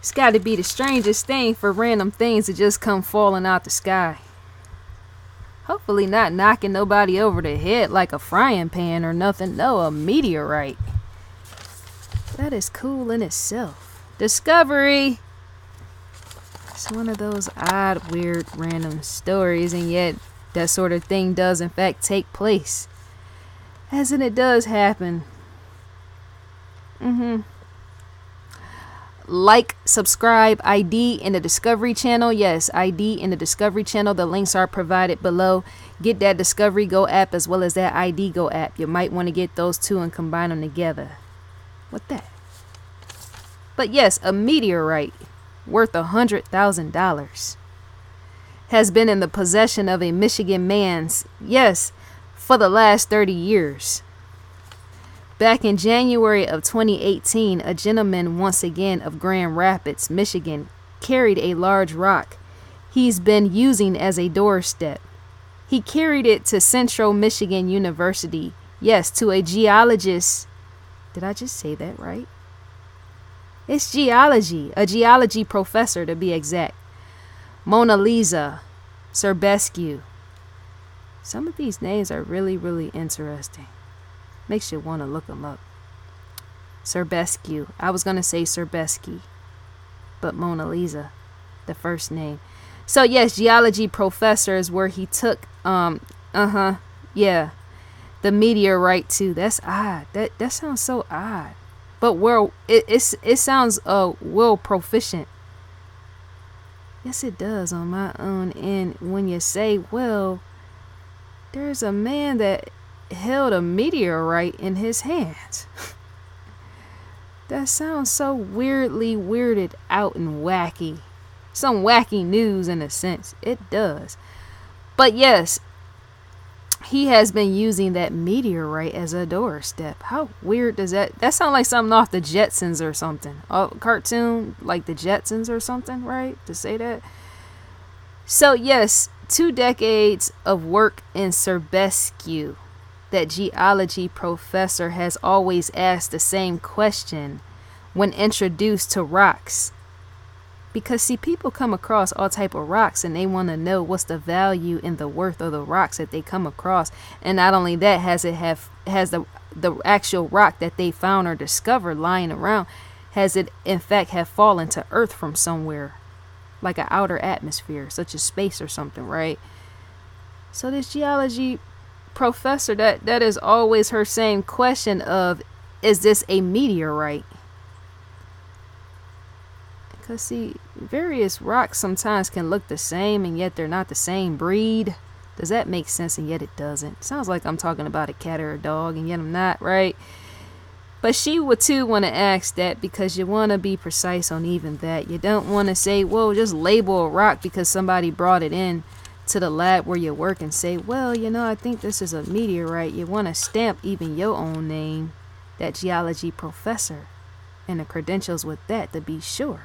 It's got to be the strangest thing for random things to just come falling out the sky. Hopefully not knocking nobody over the head like a frying pan or nothing. No, a meteorite. That is cool in itself. Discovery! It's one of those odd, weird, random stories, and yet that sort of thing does in fact take place. As in, it does happen. Like, subscribe, ID in the Discovery Channel. Yes, ID in the Discovery Channel. The links are provided below. Get that Discovery Go app as well as that ID Go app. You might want to get those two and combine them together. What that? But yes, a meteorite worth $100,000 has been in the possession of a Michigan man's, yes, for the last 30 years. Back in January of 2018, a gentleman, once again of Grand Rapids, Michigan, carried a large rock he's been using as a doorstep. He carried it to Central Michigan University. Yes, to a geologist. Did I just say that right? It's geology. A geology professor, to be exact. Mona Lisa Serbescu. Some of these names are really, really interesting. Makes you want to look them up. Serbescu. I was going to say Serbesky, but Mona Lisa, the first name. So yes, geology professor is where he took, yeah, the meteorite too. That's odd. That sounds so odd. But well, it sounds well proficient. Yes, it does on my own end when you say, well, there's a man that held a meteorite in his hands. That sounds so weirdly weirded out and wacky. Some wacky news in a sense. It does. But yes, he has been using that meteorite as a doorstep. How weird does that sound like something off the Jetsons or something? A cartoon like the Jetsons or something, right? To say that. So yes, 2 decades of work in Serbescu. That geology professor has always asked the same question when introduced to rocks. Because see, people come across all type of rocks and they want to know what's the value and the worth of the rocks that they come across. And not only that, has the actual rock that they found or discovered lying around, has it in fact have fallen to earth from somewhere, like an outer atmosphere, such as space or something, right? So this geology professor, that is always her same question of, is this a meteorite? Because see, various rocks sometimes can look the same and yet they're not the same breed. Does that make sense? And yet it doesn't. Sounds like I'm talking about a cat or a dog and yet I'm not, right? But she would too want to ask that because you want to be precise on even that. You don't want to say, well, just label a rock because somebody brought it in to the lab where you work and say, well, I think this is a meteorite. You want to stamp even your own name, that geology professor, and the credentials with that to be sure.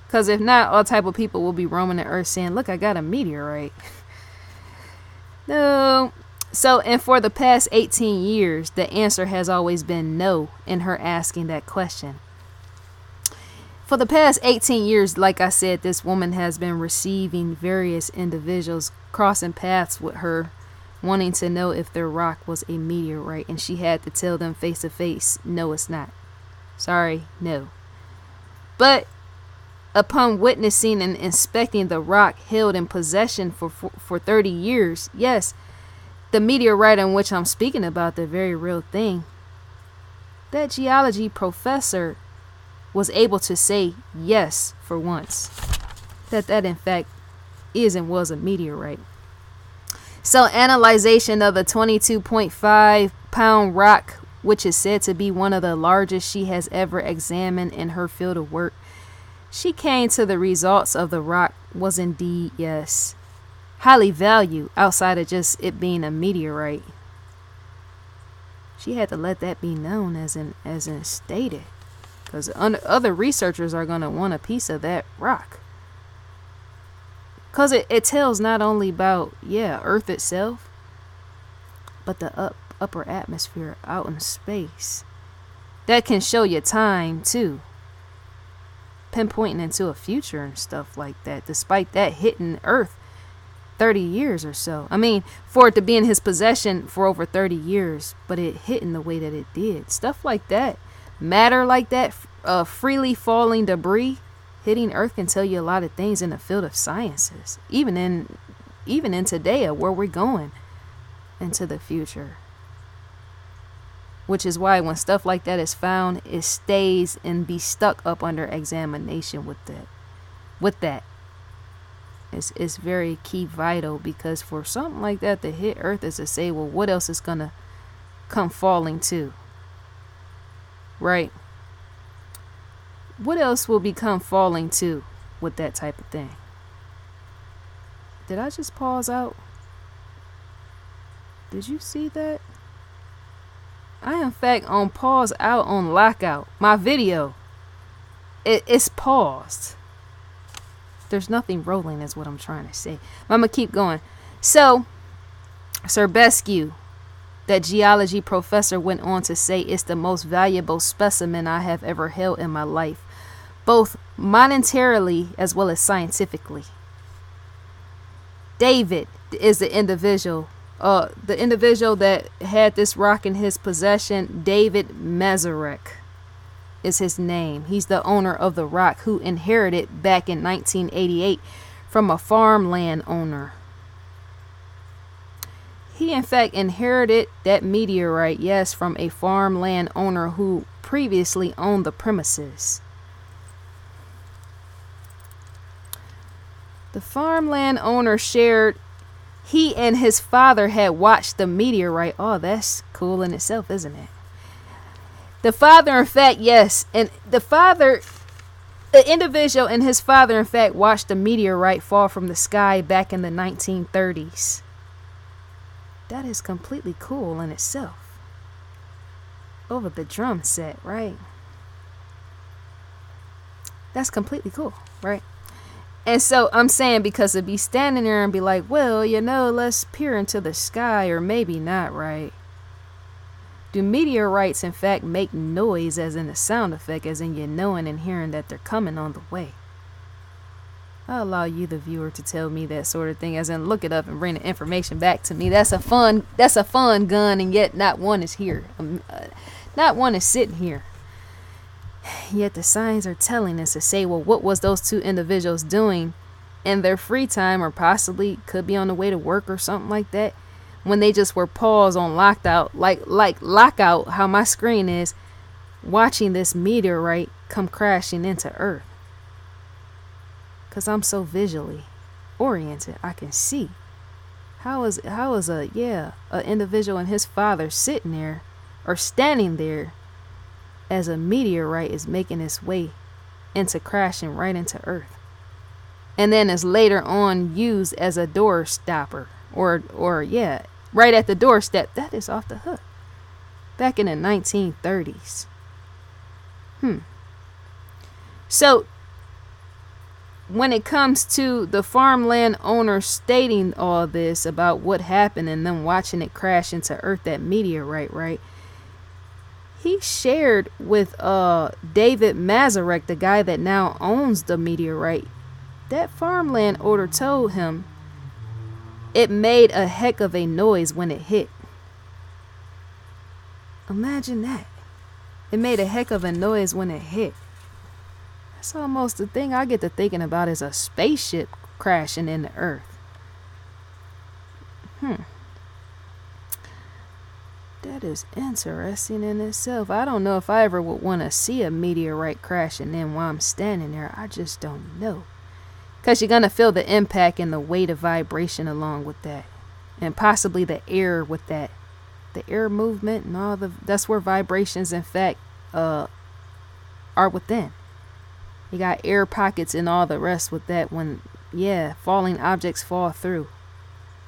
Because if not, all type of people will be roaming the earth saying, look, I got a meteorite. No. So, and for the past 18 years, the answer has always been no in her asking that question. For the past 18 years, like I said, this woman has been receiving various individuals crossing paths with her, wanting to know if their rock was a meteorite, and she had to tell them face to face, no, it's not. Sorry, no. But upon witnessing and inspecting the rock held in possession for 30 years, yes, the meteorite in which I'm speaking about, the very real thing, that geology professor was able to say yes for once, that in fact is and was a meteorite. So analyzation of the 22.5 pound rock, which is said to be one of the largest she has ever examined in her field of work, she came to the results of the rock was indeed, yes, highly valued outside of just it being a meteorite. She had to let that be known as in stated. Because other researchers are going to want a piece of that rock. Because it tells not only about, Earth itself, but the upper atmosphere out in space. That can show you time, too. pinpointing into a future and stuff like that, despite that hitting Earth 30 years or so. I mean, for it to be in his possession for over 30 years, but it hitting the way that it did. Stuff like that. Matter like that, freely falling debris hitting Earth can tell you a lot of things in the field of sciences. Even in today, of where we're going into the future. Which is why when stuff like that is found, it stays and be stuck up under examination with that. It's very key vital, because for something like that to hit Earth is to say, well, what else is going to come falling to? Right? What else will become falling to with that type of thing? Did I just pause out? Did you see that? I am in fact on pause out on lockout. My video, it's paused. There's nothing rolling is what I'm trying to say. I'm going to keep going. So, Serbescu, that geology professor, went on to say it's the most valuable specimen I have ever held in my life, both monetarily as well as scientifically. David is the individual that had this rock in his possession. David Mazurek is his name. He's the owner of the rock, who inherited back in 1988 from a farmland owner. He in fact inherited that meteorite, yes, from a farmland owner who previously owned the premises. The farmland owner shared he and his father had watched the meteorite. Oh, that's cool in itself, isn't it? The father, in fact, yes. And the individual and his father, in fact, watched the meteorite fall from the sky back in the 1930s. That is completely cool in itself. Over the drum set, right? That's completely cool, right? And so I'm saying, because to be standing there and be like, well, let's peer into the sky, or maybe not, right? Do meteorites, in fact, make noise, as in a sound effect, as in you knowing and hearing that they're coming on the way? I'll allow you, the viewer, to tell me that sort of thing, as in look it up and bring the information back to me. That's a fun gun, and yet not one is here. Not one is sitting here. Yet the signs are telling us to say, well, what was those two individuals doing in their free time, or possibly could be on the way to work or something like that, when they just were paused on lockout, like lockout, how my screen is, watching this meteorite come crashing into Earth. Because I'm so visually oriented, I can see how is a individual and his father sitting there or standing there as a meteorite is making its way into crashing right into Earth, and then is later on used as a door stopper, or right at the doorstep. That is off the hook. Back in the 1930s. So when it comes to the farmland owner stating all this about what happened and them watching it crash into Earth, that meteorite, right? He shared with David Mazurek, the guy that now owns the meteorite, that farmland owner told him it made a heck of a noise when it hit. Imagine that. It made a heck of a noise when it hit. That's almost the thing I get to thinking about, is a spaceship crashing into Earth. That is interesting in itself. I don't know if I ever would want to see a meteorite crashing in while I'm standing there. I just don't know. Because you're going to feel the impact and the weight of vibration along with that. And possibly the air with that. The air movement and all that's where vibrations, in fact, are within. You got air pockets and all the rest with that when, falling objects fall through.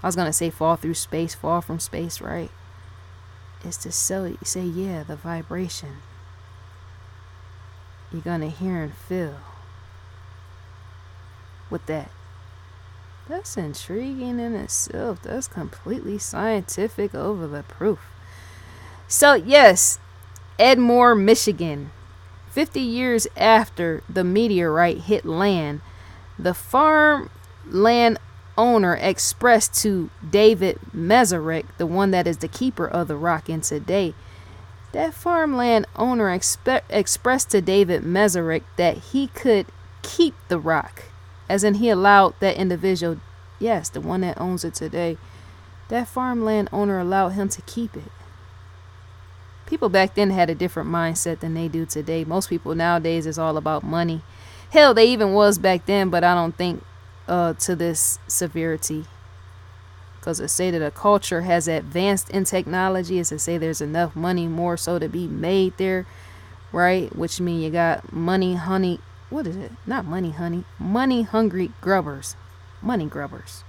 I was going to say fall through space, fall from space, right? It's to say, the vibration. You're going to hear and feel with that. That's intriguing in itself. That's completely scientific over the proof. So, yes, Edmore, Michigan. 50 years after the meteorite hit land, the farmland owner expressed to David Meteorite, the one that is the keeper of the rock, and today that farmland owner expressed to David Meteorite that he could keep the rock, as in he allowed that individual, yes, the one that owns it today, that farmland owner allowed him to keep it. People back then had a different mindset than they do today. Most people nowadays is all about money. Hell, they even was back then, but I don't think to this severity. Because to say that a culture has advanced in technology is to say there's enough money more so to be made there, right? Which means you got money, honey. What is it? Not money, honey. Money hungry grubbers. Money grubbers.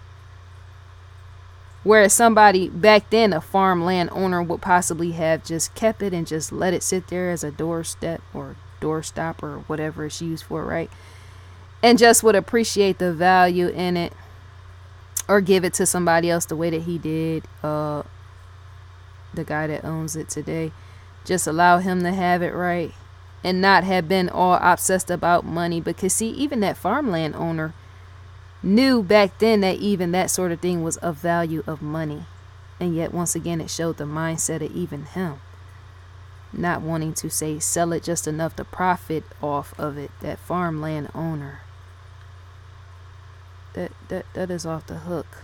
Whereas somebody back then, a farmland owner, would possibly have just kept it and just let it sit there as a doorstep or doorstop or whatever it's used for, right? And just would appreciate the value in it, or give it to somebody else the way that he did, the guy that owns it today. Just allow him to have it, right? And not have been all obsessed about money. Because see, even that farmland owner knew back then that even that sort of thing was of value of money. And yet once again it showed the mindset of even him not wanting to say sell it just enough to profit off of it. That farmland owner, that is off the hook,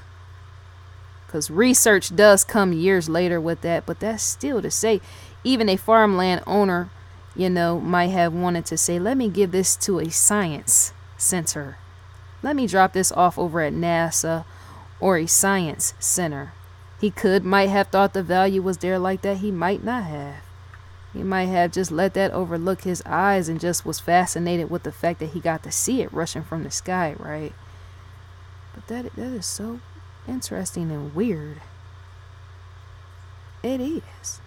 because research does come years later with that. But that's still to say, even a farmland owner, might have wanted to say, let me give this to a science center. Let me drop this off over at NASA or a science center. He might have thought the value was there like that. He might not have. He might have just let that overlook his eyes and just was fascinated with the fact that he got to see it rushing from the sky, right? But that is so interesting and weird. It is.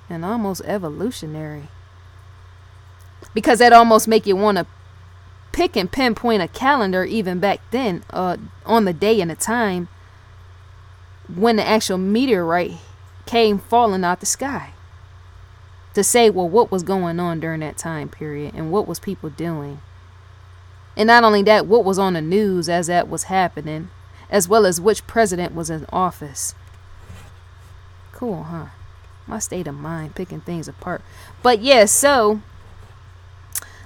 And almost evolutionary. Because that almost make you want to pick and pinpoint a calendar even back then, on the day and the time when the actual meteorite came falling out the sky. To say, well, what was going on during that time period and what was people doing. And not only that, what was on the news as that was happening, as well as which president was in office. Cool, huh? My state of mind, picking things apart. But yeah, so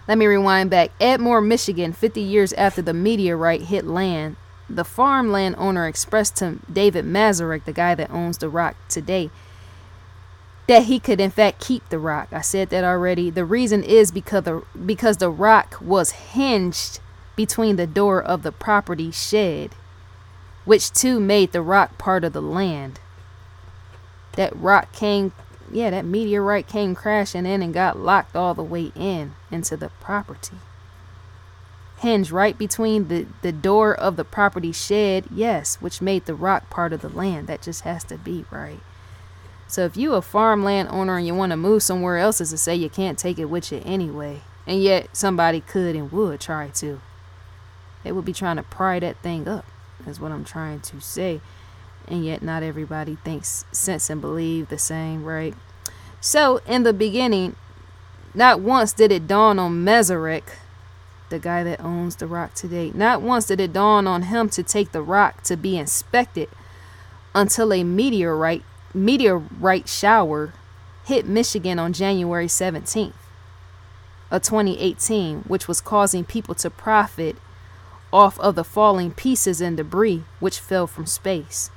let me rewind back. Edmore, Michigan, 50 years after the meteorite hit land, the farmland owner expressed to David Meteorite, the guy that owns the rock today, that he could in fact keep the rock. I said that already. The reason is because the rock was hinged between the door of the property shed, which too made the rock part of the land. That meteorite came crashing in and got locked all the way into the property. Hinged right between the door of the property shed, yes, which made the rock part of the land. That just has to be right. So if you a farmland owner and you want to move somewhere else, is to say you can't take it with you anyway. And yet somebody could and would try to. They would be trying to pry that thing up, is what I'm trying to say. And yet not everybody thinks sense and believe the same, right? So in the beginning, not once did it dawn on Meteorite, the guy that owns the rock today, not once did it dawn on him to take the rock to be inspected until a meteorite shower hit Michigan on January 17th of 2018, which was causing people to profit off of the falling pieces and debris which fell from space.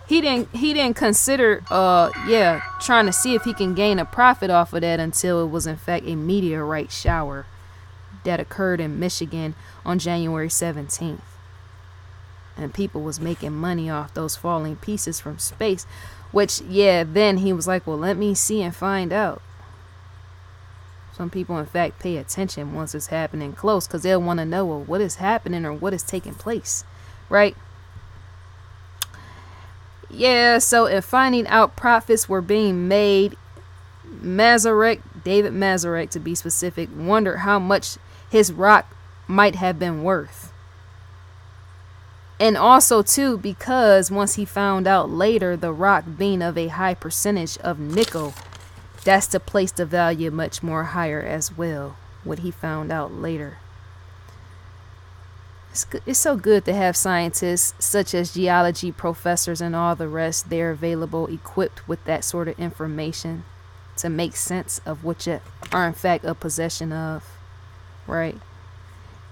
He didn't consider trying to see if he can gain a profit off of that until it was in fact a meteorite shower that occurred in Michigan on January 17th. And people was making money off those falling pieces from space, which, then he was like, well, let me see and find out. Some people, in fact, pay attention once it's happening close, because they'll want to know, well, what is happening or what is taking place, right? Yeah, so if finding out profits were being made, David Meteorite to be specific, wondered how much his rock might have been worth. And also, too, because once he found out later the rock being of a high percentage of nickel, That's to place the value much more higher as well, what he found out later. It's so good to have scientists such as geology professors and all the rest there available, equipped with that sort of information to make sense of what you are in fact a possession of, right?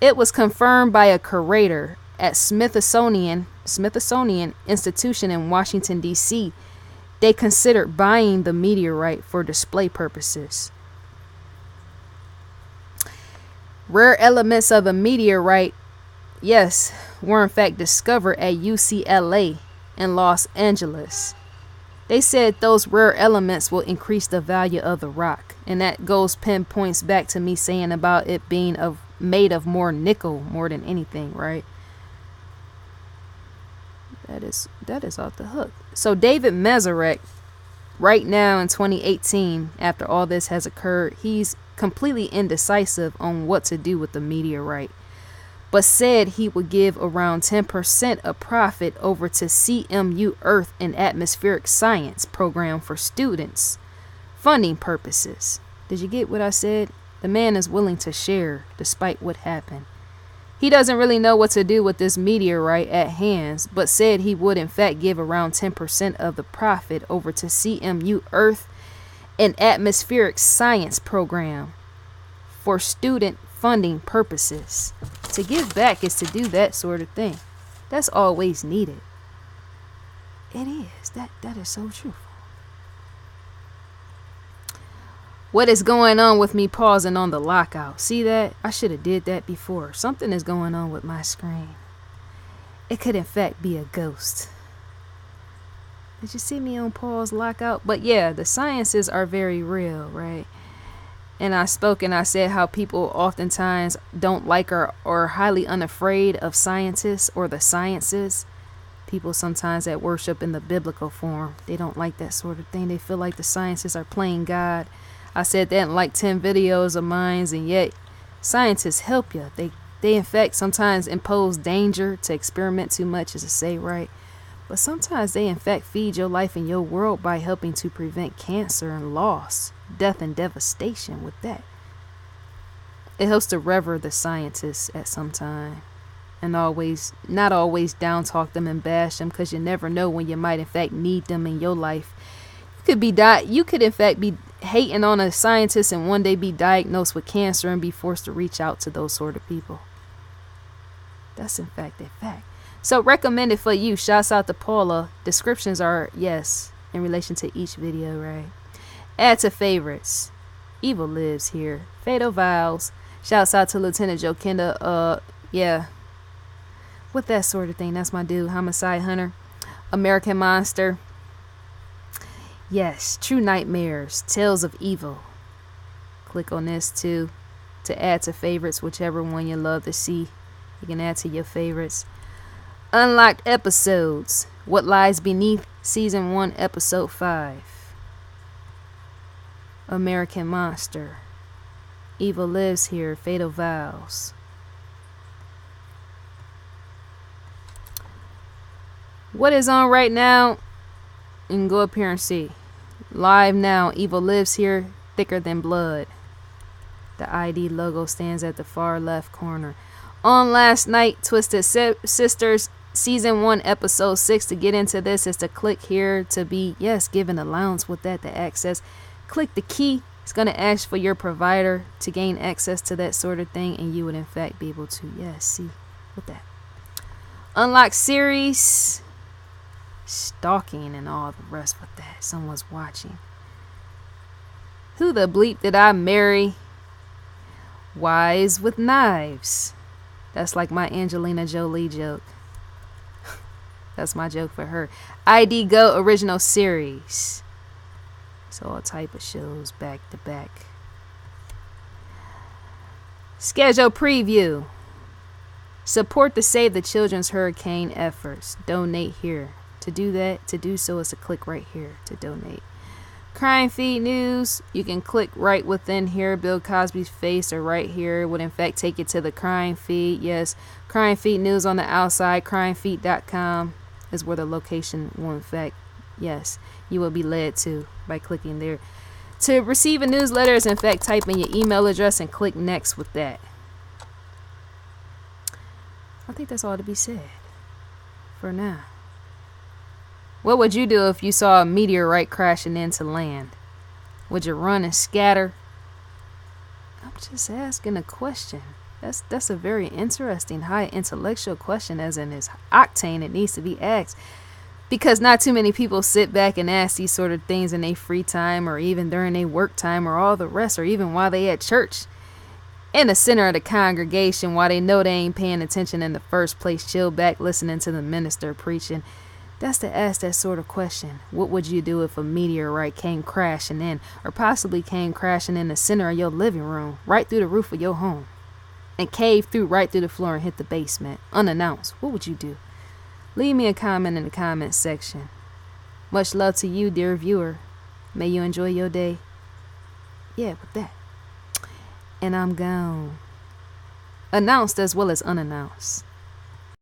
It was confirmed by a curator at Smithsonian Institution in Washington, D.C. They considered buying the meteorite for display purposes. Rare elements of the meteorite, yes, were in fact discovered at UCLA in Los Angeles. They said those rare elements will increase the value of the rock. And that pinpoints back to me saying about it being made of more nickel more than anything, right? That is off the hook. So David Meteorite, right now in 2018, after all this has occurred, he's completely indecisive on what to do with the meteorite, but said he would give around 10% of profit over to CMU Earth and Atmospheric Science program for students, funding purposes. Did you get what I said? The man is willing to share despite what happened. He doesn't really know what to do with this meteorite at hand, but said he would in fact give around 10% of the profit over to CMU Earth and Atmospheric Science program for student funding purposes. To give back is to do that sort of thing. That's always needed. It is. That is so truthful. What is going on with me pausing on the lockout? See that? I should have did that before. Something is going on with my screen. It could in fact be a ghost. Did you see me on pause lockout? But yeah, the sciences are very real, right? And I spoke and I said how people oftentimes don't like or are highly unafraid of scientists or the sciences. People sometimes that worship in the biblical form, they don't like that sort of thing. They feel like the sciences are playing God. I said that in like 10 videos of mine, and yet scientists help you. They in fact sometimes impose danger to experiment too much, as to say, right? But sometimes they in fact feed your life and your world by helping to prevent cancer and loss, death and devastation with that. It helps to rever the scientists at some time, and not always down talk them and bash them, because you never know when you might in fact need them in your life. You could in fact be hating on a scientist and one day be diagnosed with cancer and be forced to reach out to those sort of people. That's in fact a fact. So recommended for you. Shouts out to Paula. Descriptions are, yes, in relation to each video, right? Add to favorites. Evil lives here. Fatal vows. Shouts out to Lieutenant Joe Kenda. Yeah. With that sort of thing. That's my dude. Homicide Hunter. American Monster. Yes, True Nightmares, Tales of Evil. Click on this too to add to favorites, whichever one you love to see. You can add to your favorites. Unlocked episodes. What Lies Beneath, Season 1, Episode 5. American Monster. Evil Lives Here, Fatal Vows. What is on right now? You can go up here and see. Live now, Evil Lives Here, Thicker Than Blood. The ID logo stands at the far left corner. On last night, Twisted Sisters, Season 1, Episode 6. To get into this is to click here to be, yes, given allowance with that to access. Click the key. It's going to ask for your provider to gain access to that sort of thing, and you would in fact be able to, yes, see with that. Unlock series. Stalking and all the rest with that. Someone's watching. Who the bleep did I marry? Wise with Knives. That's like my Angelina Jolie joke. That's my joke for her. ID Go original series. So all type of shows back to back. Schedule preview. Support the Save the Children's Hurricane efforts. Donate here. To do so is to click right here to donate. Crime Feed News. You can click right within here. Bill Cosby's face or right here would in fact take you to the crime feed. Yes, Crime Feed News on the outside. Crimefeed.com is where the location will in fact, yes, you will be led to by clicking there. To receive a newsletter is in fact type in your email address and click next with that. I think that's all to be said for now. What would you do if you saw a meteorite crashing into land? Would you run and scatter? I'm just asking a question. That's a very interesting, high intellectual question, as in its octane. It needs to be asked. Because not too many people sit back and ask these sort of things in their free time, or even during their work time, or all the rest, or even while they at church. In the center of the congregation, while they know they ain't paying attention in the first place, chill back listening to the minister preaching. That's to ask that sort of question. What would you do if a meteorite came crashing in, or possibly came crashing in the center of your living room, right through the roof of your home, and caved through right through the floor and hit the basement, unannounced? What would you do? Leave me a comment in the comments section. Much love to you, dear viewer. May you enjoy your day. Yeah, with that. And I'm gone. Announced as well as unannounced.